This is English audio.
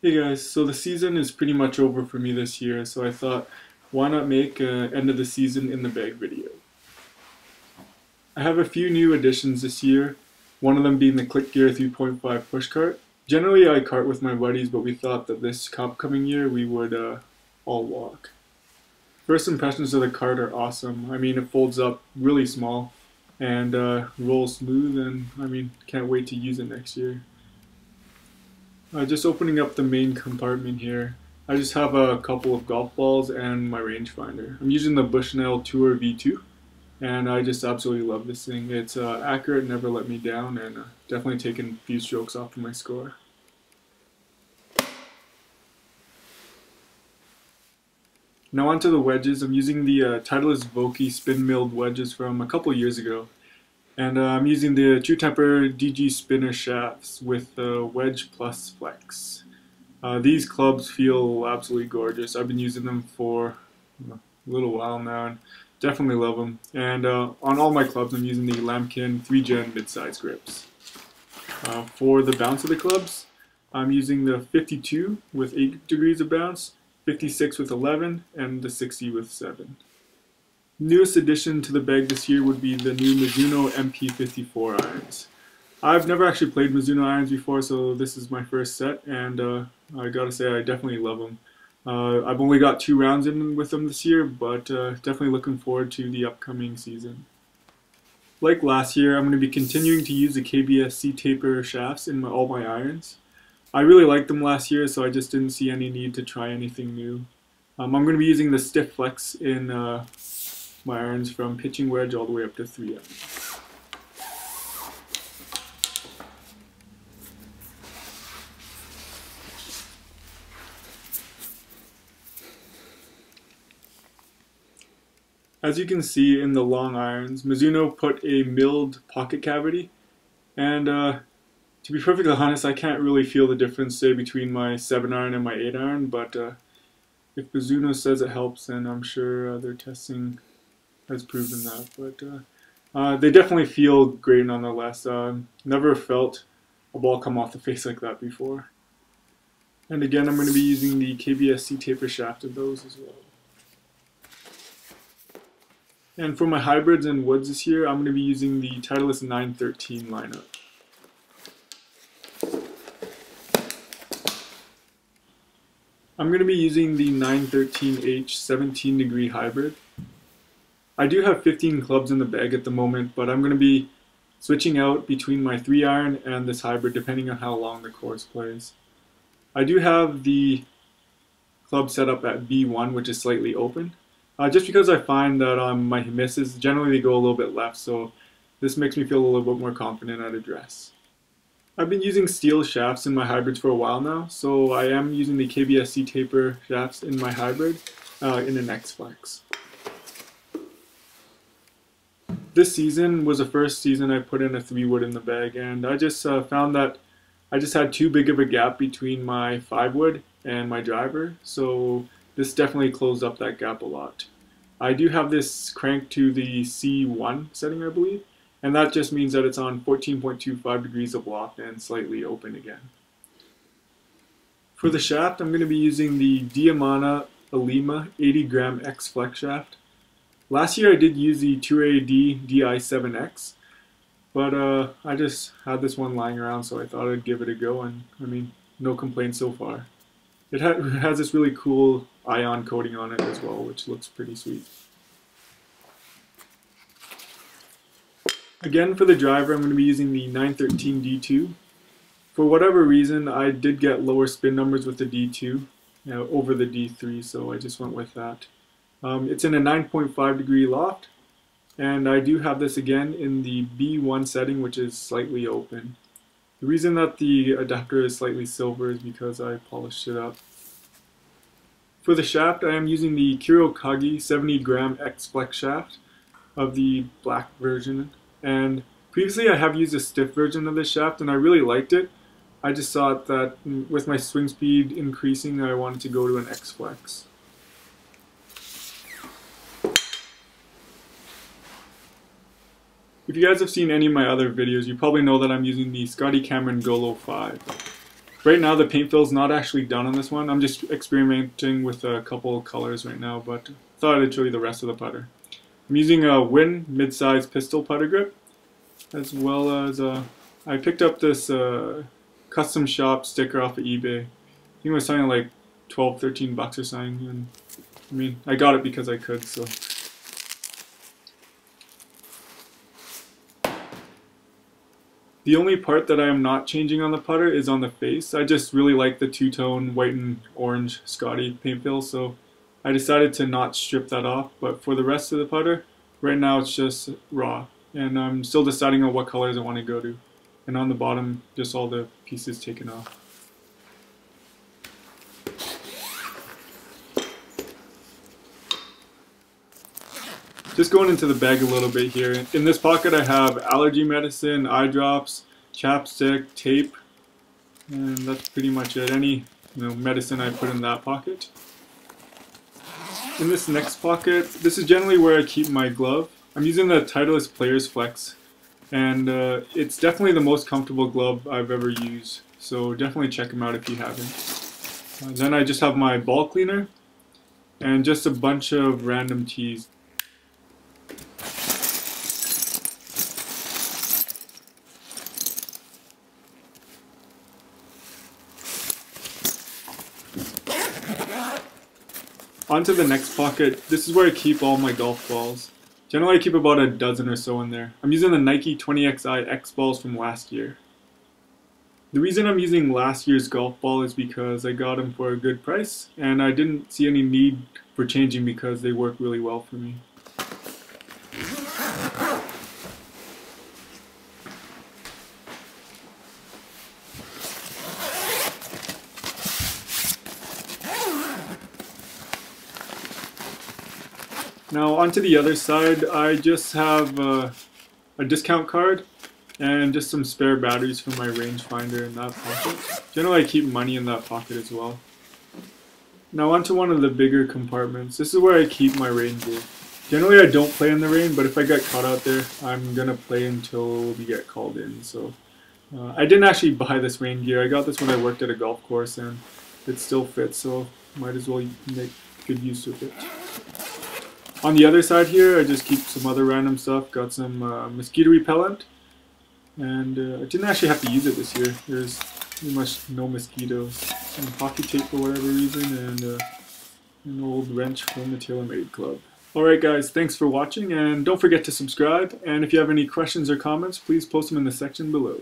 Hey guys, so the season is pretty much over for me this year, so I thought, why not make a end of the season in the bag video? I have a few new additions this year, one of them being the Click Gear 3.5 pushcart. Generally I cart with my buddies, but we thought that this upcoming year we would all walk. First impressions of the cart are awesome. I mean, it folds up really small and rolls smooth, and I mean, can't wait to use it next year. Just opening up the main compartment here, I just have a couple of golf balls and my rangefinder. I'm using the Bushnell Tour V2, and I just absolutely love this thing. It's accurate, never let me down, and definitely taken a few strokes off of my score. Now onto the wedges. I'm using the Titleist Vokey spin milled wedges from a couple years ago. And I'm using the True Temper DG spinner shafts with the Wedge Plus Flex. These clubs feel absolutely gorgeous. I've been using them for a little while now and definitely love them. And on all my clubs I'm using the Lambkin 3-gen mid-size grips. For the bounce of the clubs, I'm using the 52 with 8 degrees of bounce, 56 with 11, and the 60 with 7. Newest addition to the bag this year would be the new Mizuno MP54 irons. I've never actually played Mizuno irons before, so this is my first set, and I gotta say I definitely love them. I've only got 2 rounds in with them this year, but definitely looking forward to the upcoming season. Like last year, I'm going to be continuing to use the KBS C-taper shafts in all my irons. I really liked them last year, so I just didn't see any need to try anything new. I'm going to be using the Stiff Flex in my irons from pitching wedge all the way up to 3M. As you can see in the long irons, Mizuno put a milled pocket cavity, and to be perfectly honest, I can't really feel the difference, say, between my 7-iron and my 8-iron, but if Mizuno says it helps, then I'm sure their testing has proven that. But they definitely feel great nonetheless. Never felt a ball come off the face like that before. And again, I'm going to be using the KBS C-taper shaft of those as well. And for my hybrids and woods this year, I'm going to be using the Titleist 913 lineup. I'm going to be using the 913H 17 degree hybrid. I do have 15 clubs in the bag at the moment, but I'm going to be switching out between my 3-iron and this hybrid depending on how long the course plays. I do have the club set up at B1, which is slightly open, just because I find that my misses, generally they go a little bit left, so this makes me feel a little bit more confident at address. I've been using steel shafts in my hybrids for a while now, so I am using the KBS C-taper shafts in my hybrid in an X-Flex. This season was the first season I put in a 3-wood in the bag, and I just found that I just had too big of a gap between my 5-wood and my driver, so this definitely closed up that gap a lot. I do have this cranked to the C1 setting, I believe, and that just means that it's on 14.25 degrees of loft and slightly open again. For the shaft, I'm going to be using the Diamana Alima 80 gram X Flex shaft. Last year I did use the 2AD DI7X, but I just had this one lying around, so I thought I'd give it a go, and I mean, no complaints so far. It has this really cool ion coating on it as well, which looks pretty sweet. Again, for the driver, I'm going to be using the 913 D2. For whatever reason, I did get lower spin numbers with the D2 over the D3, so I just went with that. It's in a 9.5 degree loft, and I do have this again in the B1 setting, which is slightly open. The reason that the adapter is slightly silver is because I polished it up. For the shaft, I am using the Kirokagi 70 gram X Flex shaft of the black version, and previously I have used a stiff version of this shaft and I really liked it. I just thought that with my swing speed increasing, I wanted to go to an X Flex. If you guys have seen any of my other videos, you probably know that I'm using the Steadicam Golo 5. Right now the paint fill is not actually done on this one. I'm just experimenting with a couple of colors right now, but I thought I'd show you the rest of the putter. I'm using a Win mid-size pistol putter grip, as well as I picked up this custom shop sticker off of eBay. I think it was something like 12, 13 bucks or something, and I mean, I got it because I could, so. The only part that I am not changing on the putter is on the face. I just really like the two-tone white and orange Scotty paint fill, so I decided to not strip that off. But for the rest of the putter, right now it's just raw. And I'm still deciding on what colors I want to go to. And on the bottom, just all the pieces taken off. Just going into the bag a little bit here. In this pocket I have allergy medicine, eye drops, chapstick, tape, and that's pretty much it. Any medicine I put in that pocket. In this next pocket, this is generally where I keep my glove. I'm using the Titleist Players Flex, and it's definitely the most comfortable glove I've ever used. So definitely check them out if you haven't. Then I just have my ball cleaner and just a bunch of random tees. Onto the next pocket. This is where I keep all my golf balls. Generally I keep about a dozen or so in there. I'm using the Nike 20xi X balls from last year. The reason I'm using last year's golf ball is because I got them for a good price and I didn't see any need for changing because they work really well for me. Now onto the other side, I just have a discount card and just some spare batteries for my rangefinder in that pocket. Generally I keep money in that pocket as well. Now onto one of the bigger compartments. This is where I keep my rain gear. Generally I don't play in the rain, but if I get caught out there, I'm gonna play until we get called in. So I didn't actually buy this rain gear. I got this when I worked at a golf course and it still fits, so might as well make good use of it. On the other side here, I just keep some other random stuff. Got some mosquito repellent, and I didn't actually have to use it this year. There's pretty much no mosquitoes. Some hockey tape for whatever reason, and an old wrench from the TaylorMade Club. Alright guys, thanks for watching, and don't forget to subscribe, and if you have any questions or comments, please post them in the section below.